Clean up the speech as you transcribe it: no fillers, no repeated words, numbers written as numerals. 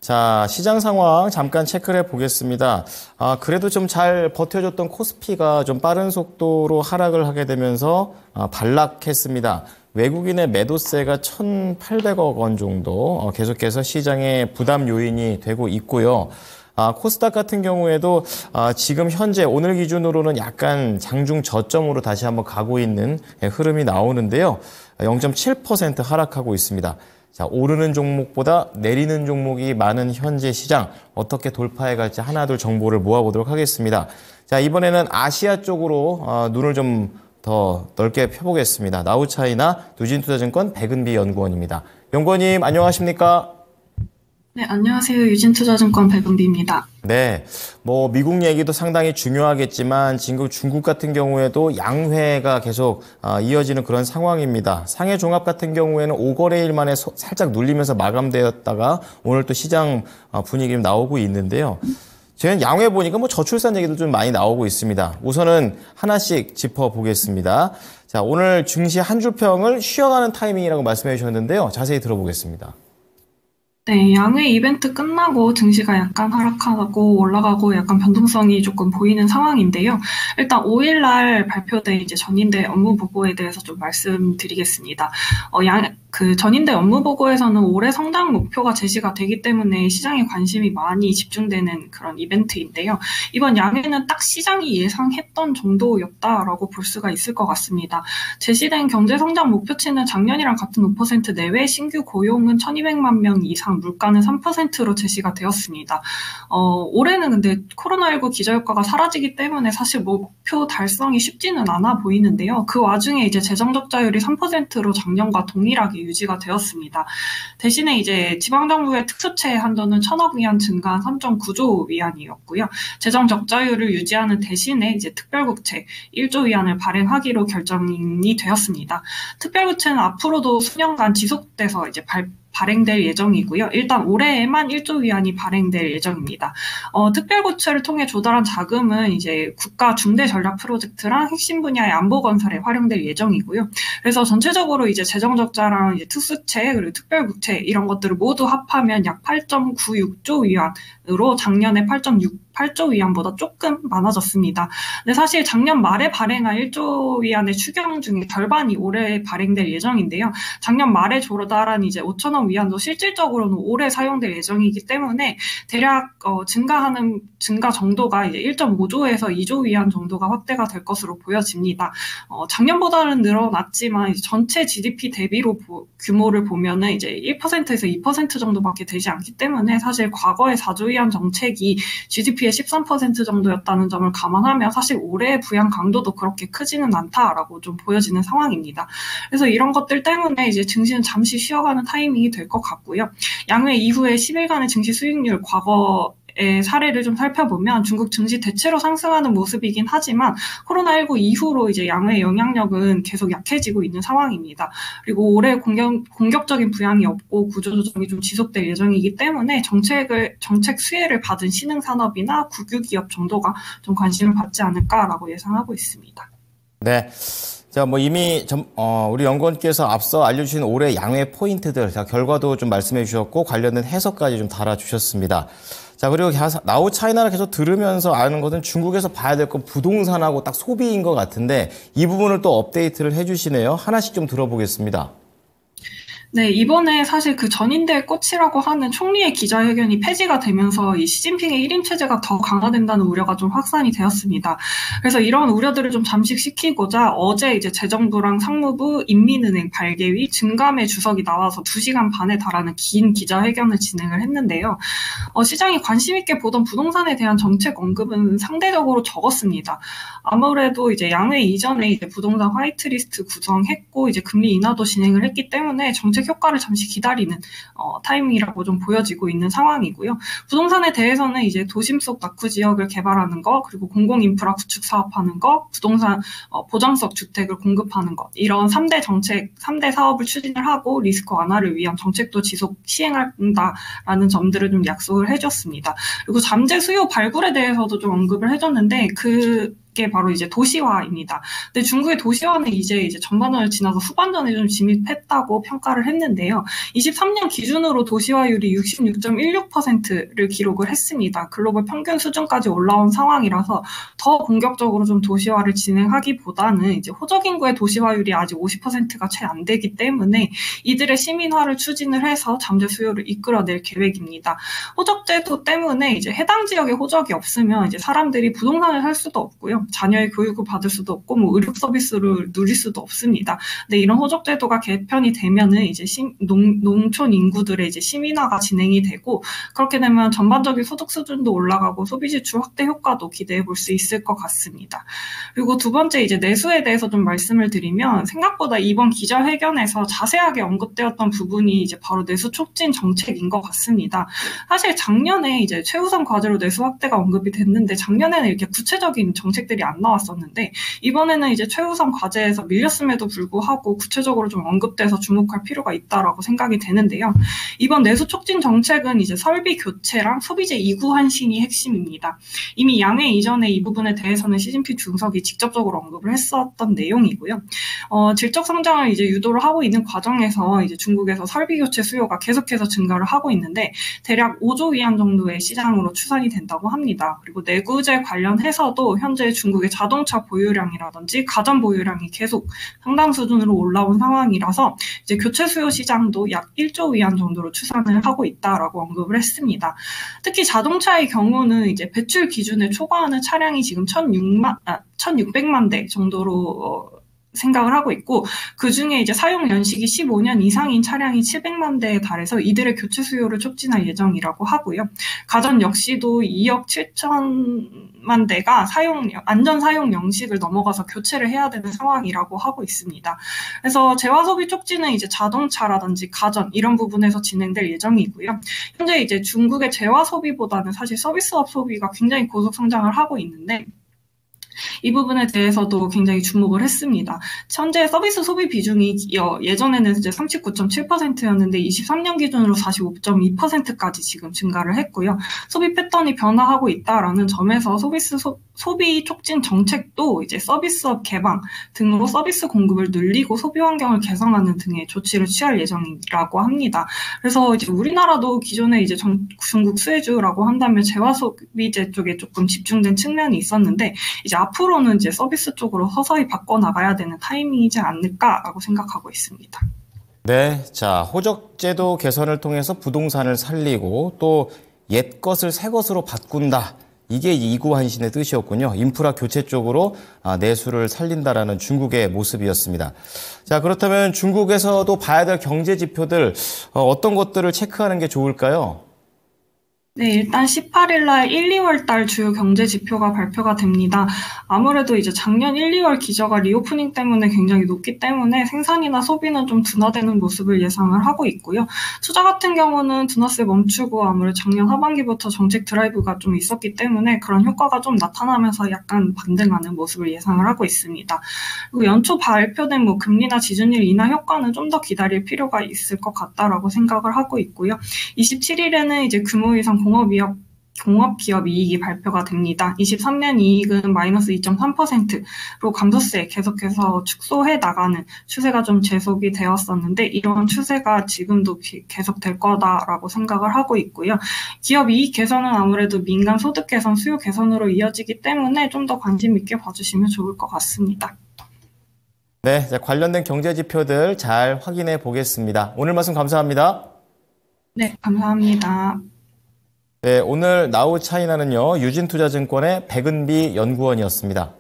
자, 시장 상황 잠깐 체크를 해보겠습니다. 그래도 좀 잘 버텨줬던 코스피가 좀 빠른 속도로 하락을 하게 되면서 반락했습니다. 외국인의 매도세가 1,800억 원 정도 계속해서 시장의 부담 요인이 되고 있고요. 코스닥 같은 경우에도 지금 현재 오늘 기준으로는 약간 장중 저점으로 다시 한번 가고 있는 흐름이 나오는데요. 0.7% 하락하고 있습니다. 자, 오르는 종목보다 내리는 종목이 많은 현재 시장 어떻게 돌파해 갈지 하나둘 정보를 모아보도록 하겠습니다. 자, 이번에는 아시아 쪽으로 눈을 좀 더 넓게 펴보겠습니다. 나우차이나 누진투자증권 백은비 연구원입니다. 연구원님 안녕하십니까? 네, 안녕하세요. 유진투자증권 백은비입니다. 네, 미국 얘기도 상당히 중요하겠지만 지금 중국 같은 경우에도 양회가 계속 이어지는 그런 상황입니다. 상해 종합 같은 경우에는 5거래일 만에 살짝 눌리면서 마감되었다가 오늘 또 시장 분위기 좀 나오고 있는데요. 저는 양회 보니까 저출산 얘기도 좀 많이 나오고 있습니다. 우선은 하나씩 짚어보겠습니다. 자, 오늘 증시 한 주평을 쉬어가는 타이밍이라고 말씀해 주셨는데요. 자세히 들어보겠습니다. 네, 양회 이벤트 끝나고 증시가 약간 하락하고 올라가고 약간 변동성이 조금 보이는 상황인데요. 일단 5일 날 발표된 이제 전인대 업무 보고에 대해서 좀 말씀드리겠습니다. 그 전인대 업무 보고에서는 올해 성장 목표가 제시가 되기 때문에 시장에 관심이 많이 집중되는 그런 이벤트인데요. 이번 양회는 딱 시장이 예상했던 정도였다라고 볼 수가 있을 것 같습니다. 제시된 경제 성장 목표치는 작년이랑 같은 5% 내외, 신규 고용은 1,200만 명 이상, 물가는 3%로 제시가 되었습니다. 올해는 근데 코로나19 기저효과가 사라지기 때문에 사실 목표 달성이 쉽지는 않아 보이는데요. 그 와중에 이제 재정 적자율이 3%로 작년과 동일하게 유지가 되었습니다. 대신에 이제 지방정부의 특수채 한도는 1,000억 위안 증가한 3.9조 위안이었고요. 재정 적자율을 유지하는 대신에 이제 특별국채 1조 위안을 발행하기로 결정이 되었습니다. 특별국채는 앞으로도 수년간 지속돼서 이제 발행될 예정이고요. 일단 올해에만 1조 위안이 발행될 예정입니다. 특별고체를 통해 조달한 자금은 이제 국가 중대 전략 프로젝트랑 핵심 분야의 안보 건설에 활용될 예정이고요. 그래서 전체적으로 이제 재정 적자랑 이제 특수채 그리고 특별국채 이런 것들을 모두 합하면 약 8.96조 위안으로 작년에 8조 위안보다 조금 많아졌습니다. 근데 사실 작년 말에 발행한 1조 위안의 추경 중에 절반이 올해 발행될 예정인데요. 작년 말에 조달한 이제 5천억 위안도 실질적으로는 올해 사용될 예정이기 때문에 대략 증가 정도가 이제 1.5조에서 2조 위안 정도가 확대가 될 것으로 보여집니다. 작년보다는 늘어났지만 이제 전체 GDP 대비로 규모를 보면은 이제 1%에서 2% 정도밖에 되지 않기 때문에 사실 과거의 4조 위안 정책이 GDP의 13% 정도였다는 점을 감안하면 사실 올해의 부양 강도도 그렇게 크지는 않다라고 좀 보여지는 상황입니다. 그래서 이런 것들 때문에 이제 증시는 잠시 쉬어가는 타이밍이 될 것 같고요. 양회 이후에 10일간의 증시 수익률 과거의 사례를 좀 살펴보면 중국 증시 대체로 상승하는 모습이긴 하지만 코로나19 이후로 이제 양회의 영향력은 계속 약해지고 있는 상황입니다. 그리고 올해 공격적인 부양이 없고 구조조정이 좀 지속될 예정이기 때문에 정책 수혜를 받은 신흥산업이나 국유기업 정도가 좀 관심을 받지 않을까라고 예상하고 있습니다. 네. 자, 이미 우리 연구원께서 앞서 알려주신 올해 양회 포인트들, 결과도 좀 말씀해 주셨고 관련된 해석까지 좀 달아주셨습니다. 자, 그리고 나우 차이나를 계속 들으면서 아는 것은 중국에서 봐야 될 건 부동산하고 딱 소비인 것 같은데 이 부분을 또 업데이트를 해주시네요. 하나씩 좀 들어보겠습니다. 네, 이번에 사실 그 전인대의 꽃이라고 하는 총리의 기자회견이 폐지가 되면서 이 시진핑의 1임 체제가 더 강화된다는 우려가 좀 확산이 되었습니다. 그래서 이런 우려들을 좀 잠식시키고자 어제 이제 재정부랑 상무부, 인민은행, 발개위, 증감의 주석이 나와서 2시간 반에 달하는 긴 기자회견을 진행을 했는데요. 시장이 관심 있게 보던 부동산에 대한 정책 언급은 상대적으로 적었습니다. 아무래도 이제 양회 이전에 이제 부동산 화이트리스트 구성했고 이제 금리 인하도 진행을 했기 때문에 정책 효과를 잠시 기다리는 타이밍이라고 좀 보여지고 있는 상황이고요. 부동산에 대해서는 이제 도심 속 낙후 지역을 개발하는 거, 그리고 공공인프라 구축 사업하는 거, 부동산 보장성 주택을 공급하는 것, 이런 3대 사업을 추진을 하고 리스크 완화를 위한 정책도 지속 시행한다라는 점들을 좀 약속을 해줬습니다. 그리고 잠재 수요 발굴에 대해서도 좀 언급을 해줬는데 게 바로 이제 도시화입니다. 근데 중국의 도시화는 이제 전반전을 지나서 후반전에 좀 진입했다고 평가를 했는데요. 23년 기준으로 도시화율이 66.16%를 기록을 했습니다. 글로벌 평균 수준까지 올라온 상황이라서 더 본격적으로 좀 도시화를 진행하기보다는 이제 호적 인구의 도시화율이 아직 50%가 채 안 되기 때문에 이들의 시민화를 추진을 해서 잠재 수요를 이끌어낼 계획입니다. 호적제도 때문에 이제 해당 지역에 호적이 없으면 이제 사람들이 부동산을 살 수도 없고요. 자녀의 교육을 받을 수도 없고 뭐 의료 서비스를 누릴 수도 없습니다. 근데 이런 호적제도가 개편이 되면은 이제 농촌 인구들의 이제 시민화가 진행이 되고 그렇게 되면 전반적인 소득 수준도 올라가고 소비 지출 확대 효과도 기대해 볼 수 있을 것 같습니다. 그리고 두 번째 이제 내수에 대해서 좀 말씀을 드리면 생각보다 이번 기자회견에서 자세하게 언급되었던 부분이 이제 바로 내수 촉진 정책인 것 같습니다. 사실 작년에 이제 최우선 과제로 내수 확대가 언급이 됐는데 작년에는 이렇게 구체적인 정책들이 안 나왔었는데 이번에는 이제 최우선 과제에서 밀렸음에도 불구하고 구체적으로 좀 언급돼서 주목할 필요가 있다라고 생각이 되는데요. 이번 내수 촉진 정책은 이제 설비 교체랑 소비재 이구 환신이 핵심입니다. 이미 양회 이전에 이 부분에 대해서는 시진핑 주석이 직접적으로 언급을 했었던 내용이고요. 질적 성장을 이제 유도를 하고 있는 과정에서 이제 중국에서 설비 교체 수요가 계속해서 증가를 하고 있는데 대략 5조 위안 정도의 시장으로 추산이 된다고 합니다. 그리고 내구재 관련해서도 현재 중국의 자동차 보유량이라든지 가전 보유량이 계속 상당 수준으로 올라온 상황이라서 이제 교체 수요 시장도 약 1조 위안 정도로 추산을 하고 있다라고 언급을 했습니다. 특히 자동차의 경우는 이제 배출 기준에 초과하는 차량이 지금 1,600만 대 정도로 생각을 하고 있고 그중에 이제 사용 연식이 15년 이상인 차량이 700만 대에 달해서 이들의 교체 수요를 촉진할 예정이라고 하고요. 가전 역시도 2억 7천만 대가 안전 사용 연식을 넘어가서 교체를 해야 되는 상황이라고 하고 있습니다. 그래서 재화 소비 촉진은 이제 자동차라든지 가전 이런 부분에서 진행될 예정이고요. 현재 이제 중국의 재화 소비보다는 사실 서비스업 소비가 굉장히 고속 성장을 하고 있는데 이 부분에 대해서도 굉장히 주목을 했습니다. 현재 서비스 소비 비중이 예전에는 이제 39.7%였는데 23년 기준으로 45.2%까지 지금 증가를 했고요. 소비 패턴이 변화하고 있다라는 점에서 소비 촉진 정책도 이제 서비스업 개방 등으로 서비스 공급을 늘리고 소비 환경을 개선하는 등의 조치를 취할 예정이라고 합니다. 그래서 이제 우리나라도 기존에 이제 중국 수혜주라고 한다면 재화 소비재 쪽에 조금 집중된 측면이 있었는데 이제 앞으로는 이제 서비스 쪽으로 서서히 바꿔 나가야 되는 타이밍이지 않을까라고 생각하고 있습니다. 네, 자, 호적제도 개선을 통해서 부동산을 살리고 또 옛 것을 새 것으로 바꾼다. 이게 이구환신의 뜻이었군요. 인프라 교체 쪽으로 내수를 살린다라는 중국의 모습이었습니다. 자, 그렇다면 중국에서도 봐야 될 경제 지표들 어떤 것들을 체크하는 게 좋을까요? 네, 일단 18일 날 1, 2월 달 주요 경제 지표가 발표가 됩니다. 아무래도 이제 작년 1, 2월 기저가 리오프닝 때문에 굉장히 높기 때문에 생산이나 소비는 좀 둔화되는 모습을 예상을 하고 있고요. 투자 같은 경우는 둔화세 멈추고 아무래도 작년 하반기부터 정책 드라이브가 좀 있었기 때문에 그런 효과가 좀 나타나면서 약간 반등하는 모습을 예상을 하고 있습니다. 그리고 연초 발표된 뭐 금리나 지준율 인하 효과는 좀 더 기다릴 필요가 있을 것 같다라고 생각을 하고 있고요. 27일에는 이제 규모 이상 공업기업 이익이 발표가 됩니다. 23년 이익은 마이너스 2.3%로 감소세 계속해서 축소해 나가는 추세가 좀 지속이 되었었는데 이런 추세가 지금도 계속될 거다라고 생각을 하고 있고요. 기업 이익 개선은 아무래도 민간 소득 개선, 수요 개선으로 이어지기 때문에 좀 더 관심 있게 봐주시면 좋을 것 같습니다. 네, 자, 관련된 경제 지표들 잘 확인해 보겠습니다. 오늘 말씀 감사합니다. 네, 감사합니다. 네, 오늘 나우 차이나는요, 유진투자증권의 백은비 연구원이었습니다.